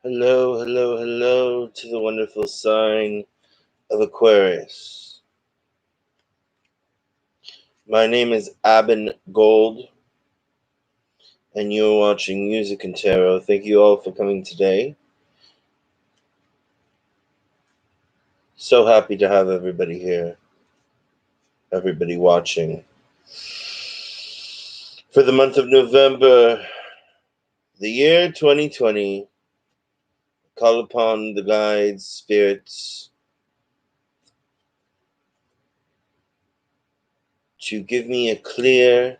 Hello, hello, hello to the wonderful sign of Aquarius. My name is Abin Gold, and you're watching Music and Tarot. Thank you all for coming today. So happy to have everybody here, everybody watching. For the month of November, the year 2020, call upon the guides, spirits, to give me a clear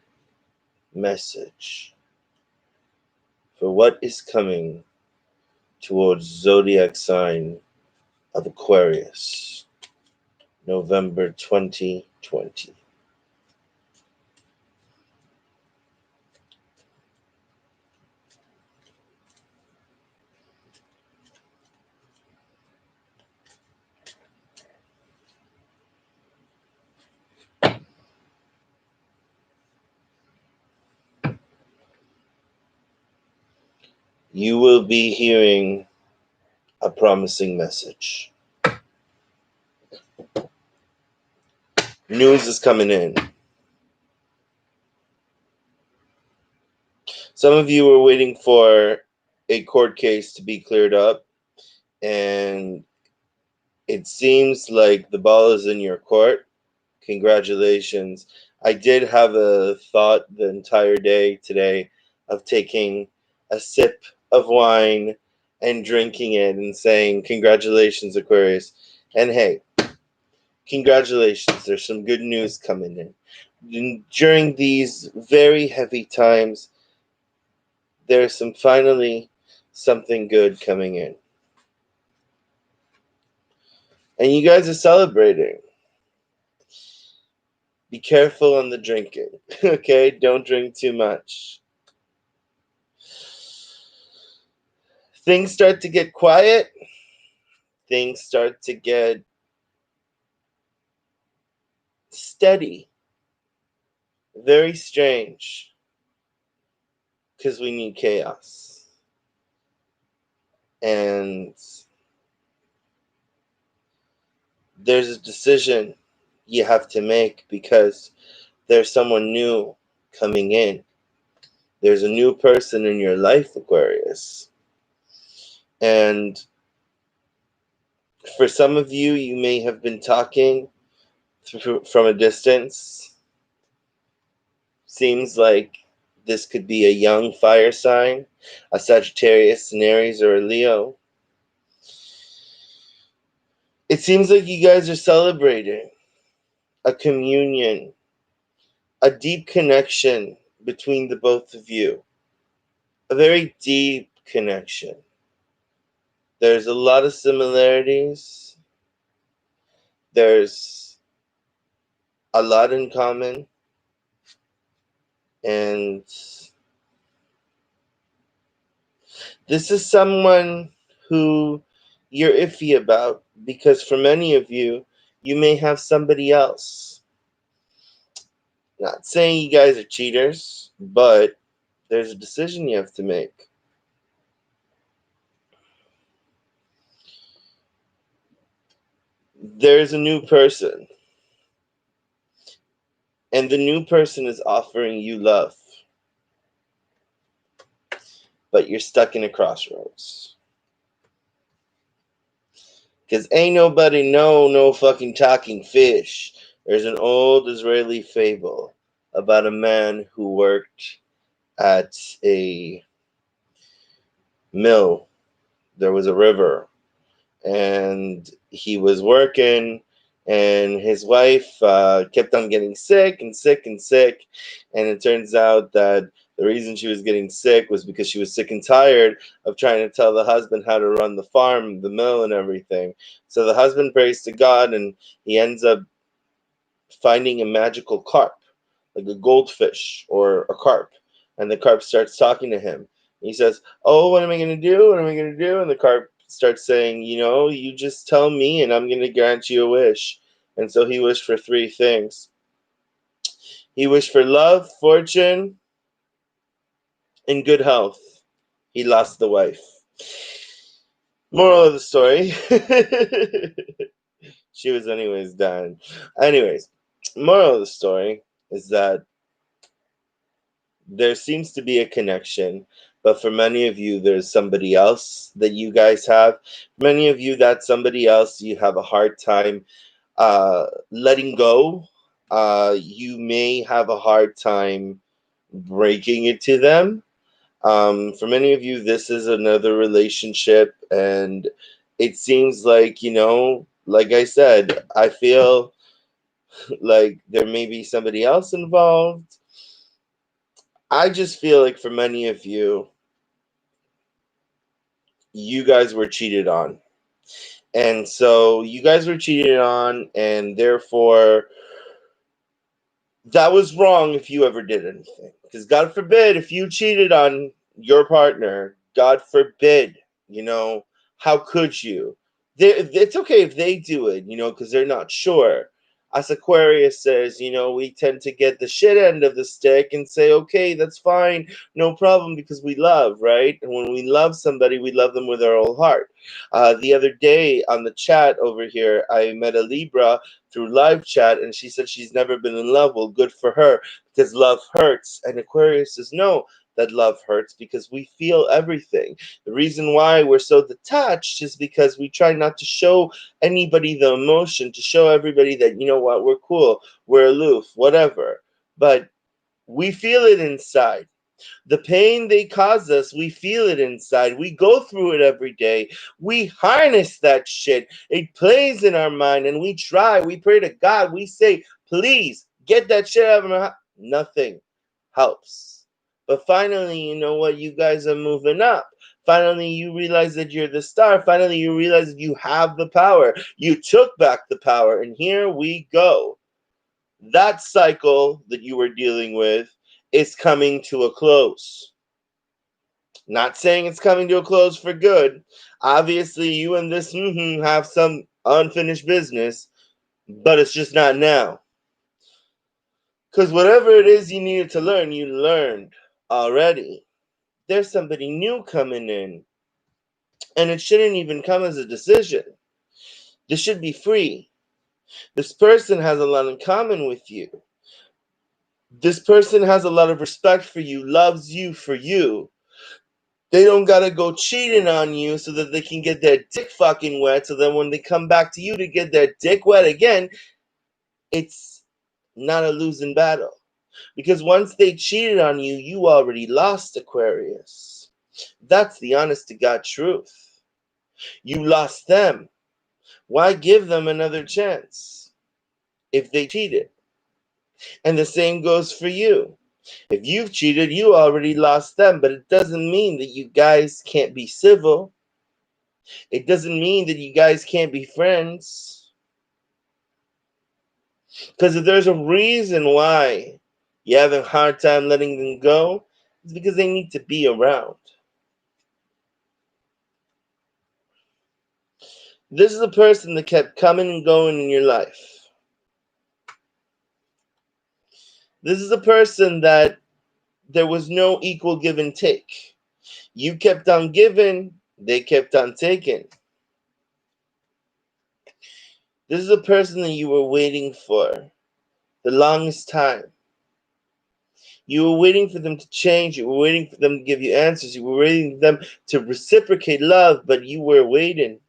message for what is coming towards zodiac sign of Aquarius, November 2020. You will be hearing a promising message. News is coming in. Some of you are waiting for a court case to be cleared up, and it seems like the ball is in your court. Congratulations. I did have a thought the entire day today of taking a sip of wine and drinking it and saying, congratulations, Aquarius. And hey, congratulations. There's some good news coming in. During these very heavy times, there's finally something good coming in. And you guys are celebrating. Be careful on the drinking, okay? Don't drink too much. Things start to get quiet. Things start to get steady. Very strange. Because we need chaos. And there's a decision you have to make because there's someone new coming in. There's a new person in your life, Aquarius. And for some of you, you may have been talking from a distance. Seems like this could be a young fire sign, a Sagittarius, an Aries, or a Leo. It seems like you guys are celebrating a communion, a deep connection between the both of you, a very deep connection. There's a lot of similarities. There's a lot in common. And this is someone who you're iffy about because for many of you, you may have somebody else. Not saying you guys are cheaters, but there's a decision you have to make. There's a new person, and the new person is offering you love, but you're stuck in a crossroads. Because ain't nobody no fucking talking fish. There's an old Israeli fable about a man who worked at a mill. There was a river, and he was working, and his wife kept on getting sick and sick and sick, and it turns out that the reason she was getting sick was because she was sick and tired of trying to tell the husband how to run the farm, the mill, and everything. So the husband prays to God, and he ends up finding a magical carp, like a goldfish or a carp, and the carp starts talking to him. He says, "Oh, what am I going to do? What am I going to do?" And the carp starts saying, "You just tell me and I'm going to grant you a wish." And so he wished for three things. He wished for love, fortune, and good health. He lost the wife. Moral of the story. She was anyways done. Anyways, moral of the story is that there seems to be a connection, but for many of you, there's somebody else that you guys have. Many of you, that somebody else, you have a hard time letting go. You may have a hard time breaking it to them. For many of you, this is another relationship, and it seems like, like I said, I feel like there may be somebody else involved. I just feel like for many of you, you guys were cheated on. And so you guys were cheated on, and therefore that was wrong if you ever did anything. Because God forbid if you cheated on your partner, God forbid, you know, how could you? It's okay if they do it, because they're not sure. As Aquarius says, we tend to get the shit end of the stick and say, okay, that's fine, no problem, because we love, right? And when we love somebody, we love them with our whole heart. The other day on the chat over here, I met a Libra through live chat, and she said she's never been in love. Well, good for her, because love hurts. And Aquarius says no, that love hurts because we feel everything. The reason why we're so detached is because we try not to show anybody the emotion, to show everybody that, you know what, we're cool, we're aloof, whatever. But we feel it inside. The pain they cause us, we feel it inside. We go through it every day. We harness that shit. It plays in our mind, and we try. We pray to God. We say, please get that shit out of my heart. Nothing helps. But finally, you know what? You guys are moving up. Finally, you realize that you're the star. Finally, you realize that you have the power. You took back the power, and here we go. That cycle that you were dealing with is coming to a close. Not saying it's coming to a close for good. Obviously, you and this have some unfinished business, but it's just not now. Because whatever it is you needed to learn, you learned already. There's somebody new coming in, and it shouldn't even come as a decision. This should be free. This person has a lot in common with you. This person has a lot of respect for you, loves you for you. They don't gotta go cheating on you so that they can get their dick fucking wet. So then when they come back to you to get their dick wet again, it's not a losing battle. Because once they cheated on you, you already lost, Aquarius. That's the honest to God truth. You lost them. Why give them another chance if they cheated? And the same goes for you. If you've cheated, you already lost them, but it doesn't mean that you guys can't be civil. It doesn't mean that you guys can't be friends. Because if there's a reason why you're having a hard time letting them go, it's because they need to be around. This is a person that kept coming and going in your life. This is a person that there was no equal give and take. You kept on giving, they kept on taking. This is a person that you were waiting for the longest time. You were waiting for them to change. You were waiting for them to give you answers. You were waiting for them to reciprocate love, but you were waiting.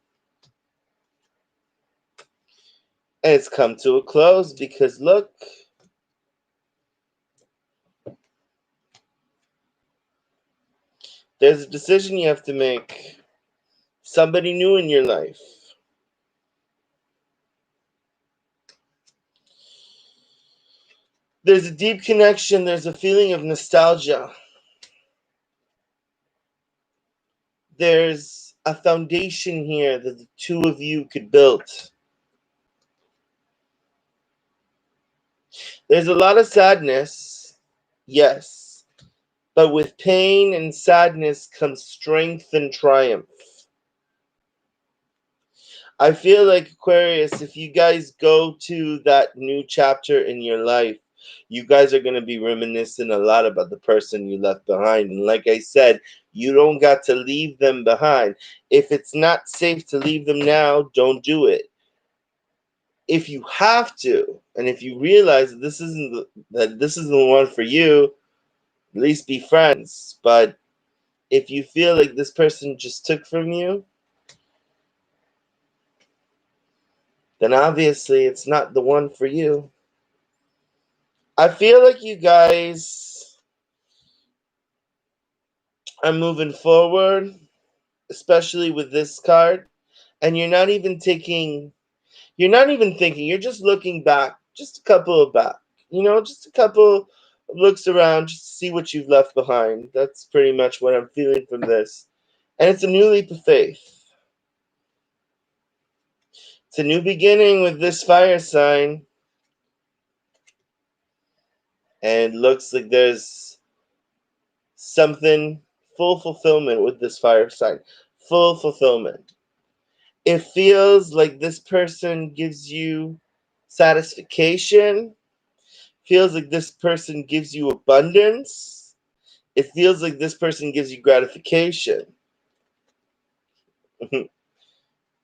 And it's come to a close because look, there's a decision you have to make. Somebody new in your life. There's a deep connection. There's a feeling of nostalgia. There's a foundation here that the two of you could build. There's a lot of sadness, yes, but with pain and sadness comes strength and triumph. I feel like Aquarius, if you guys go to that new chapter in your life, You guys are going to be reminiscing a lot about the person you left behind. And like I said, you don't got to leave them behind. If it's not safe to leave them now, don't do it. If you have to, and if you realize that this isn't the one for you, at least be friends. But if you feel like this person just took from you, then obviously it's not the one for you. I feel like you guys are moving forward, especially with this card, and you're not even thinking, you're just looking back, just a couple of back, just a couple of looks around just to see what you've left behind. That's pretty much what I'm feeling from this. And it's a new leap of faith. It's a new beginning with this fire sign. And looks like there's something, full fulfillment with this fire sign. Full fulfillment. It feels like this person gives you satisfaction. Feels like this person gives you abundance. It feels like this person gives you gratification.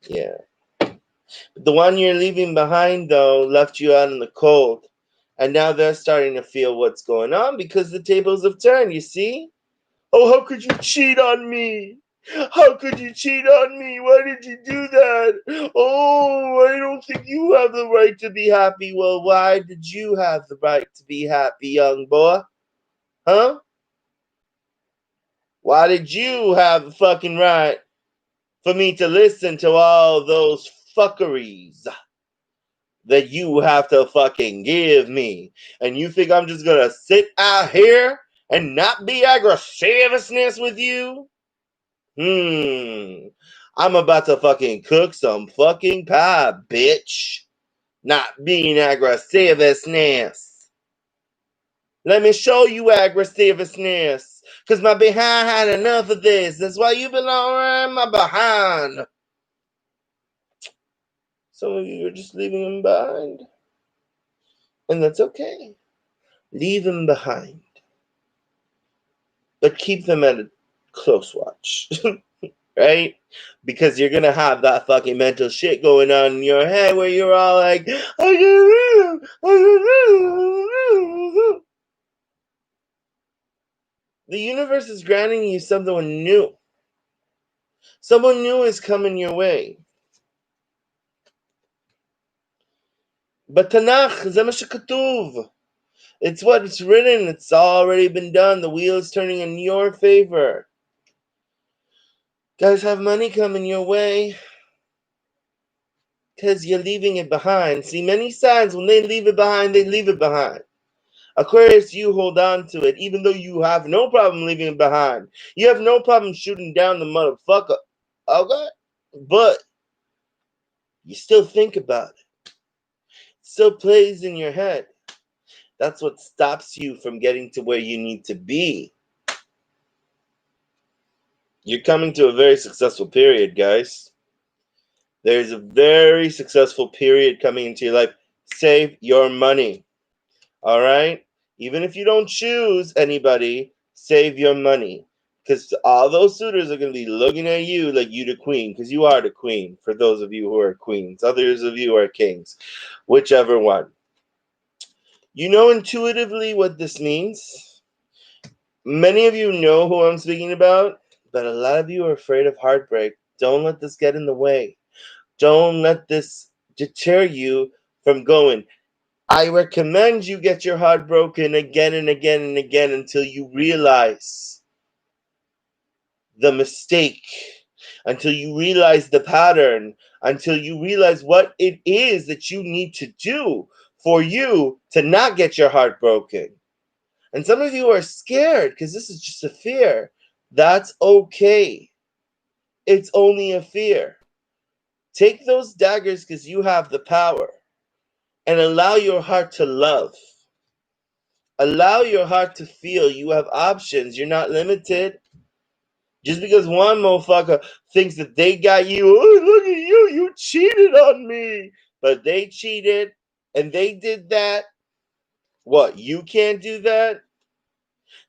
Yeah. But the one you're leaving behind, though, left you out in the cold. And now they're starting to feel what's going on because the tables have turned, you see? Oh, how could you cheat on me? How could you cheat on me? Why did you do that? Oh, I don't think you have the right to be happy. Well, why did you have the right to be happy, young boy? Huh? Why did you have the fucking right for me to listen to all those fuckeries that you have to fucking give me? And you think I'm just gonna sit out here and not be aggressiveness with you? I'm about to fucking cook some fucking pie, bitch. Not being aggressiveness. Let me show you aggressiveness. Cause my behind had enough of this. That's why you belong around my behind. Some of you are just leaving them behind. And that's okay. Leave them behind. But keep them at a close watch. Right? Because you're gonna have that fucking mental shit going on in your head where you're all like, the universe is granting you something new. Someone new is coming your way. But Tanakh, זה מה שכתוב. It's what it's written. It's already been done. The wheel is turning in your favor. Guys, have money coming your way because you're leaving it behind. See, many signs, when they leave it behind, they leave it behind. Aquarius, you hold on to it, even though you have no problem leaving it behind. You have no problem shooting down the motherfucker. Okay? But you still think about it. It still plays in your head. That's what stops you from getting to where you need to be. You're coming to a very successful period, guys. There's a very successful period coming into your life. Save your money. All right? Even if you don't choose anybody, save your money. Because all those suitors are going to be looking at you like you the queen. Because you are the queen, for those of you who are queens. Others of you are kings. Whichever one. You know intuitively what this means. Many of you know who I'm speaking about. But a lot of you are afraid of heartbreak. Don't let this get in the way. Don't let this deter you from going. I recommend you get your heart broken again and again and again until you realize the mistake, until you realize the pattern, until you realize what it is that you need to do for you to not get your heart broken. And some of you are scared because this is just a fear. That's okay. It's only a fear. Take those daggers because you have the power and allow your heart to love. Allow your heart to feel. You have options. You're not limited. Just because one motherfucker thinks that they got you, oh, look at you, you cheated on me. But they cheated and they did that. What, you can't do that?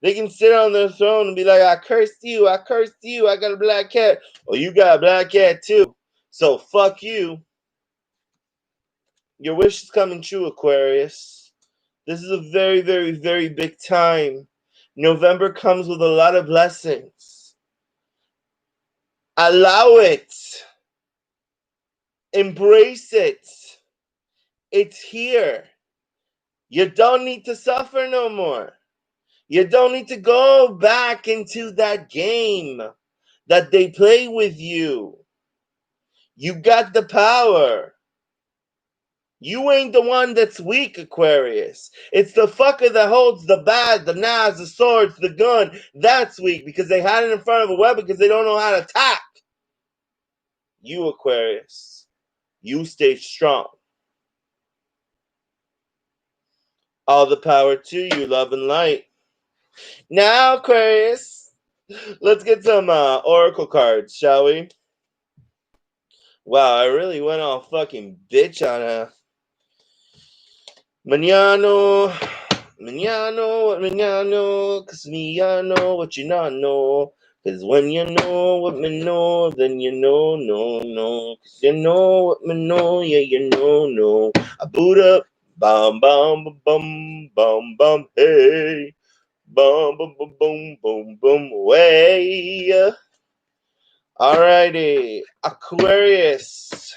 They can sit on their throne and be like, I cursed you, I got a black cat. Oh, you got a black cat too. So fuck you. Your wish is coming true, Aquarius. This is a very, very, very big time. November comes with a lot of blessings. Allow it. Embrace it. It's here. You don't need to suffer no more. You don't need to go back into that game that they play with you. You got the power. You ain't the one that's weak, Aquarius. It's the fucker that holds the bat, the knives, the swords, the gun. That's weak because they had it in front of a weapon because they don't know how to attack. You, Aquarius, you stay strong. All the power to you, love and light. Now, Aquarius, let's get some oracle cards, shall we? Wow, I really went all fucking bitch on a Mañano, mañano, cause me, I know what you not know. Cause when you know what me know, then you know, no. Cause you know what me know, yeah, you know, no. I boot up, bum, bum, bum, bum, bum, hey. Bum, boom, boom, boom, boom, boom, way. Alrighty, Aquarius.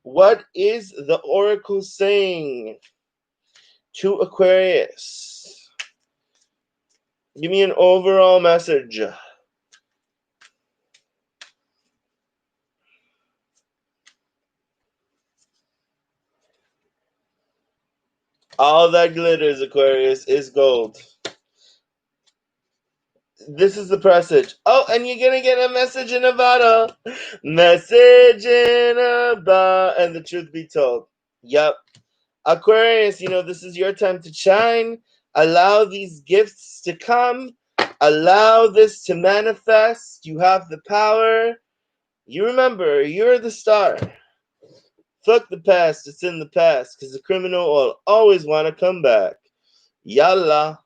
What is the oracle saying to Aquarius? Give me an overall message. All that glitters, Aquarius, is gold. This is the presage. Oh, and you're gonna get a message in a bottle. Message in a bottle. And the truth be told. Yep. Aquarius, this is your time to shine. Allow these gifts to come. Allow this to manifest. You have the power. You remember, you're the star. Fuck the past, it's in the past, because the criminal will always want to come back. Yalla.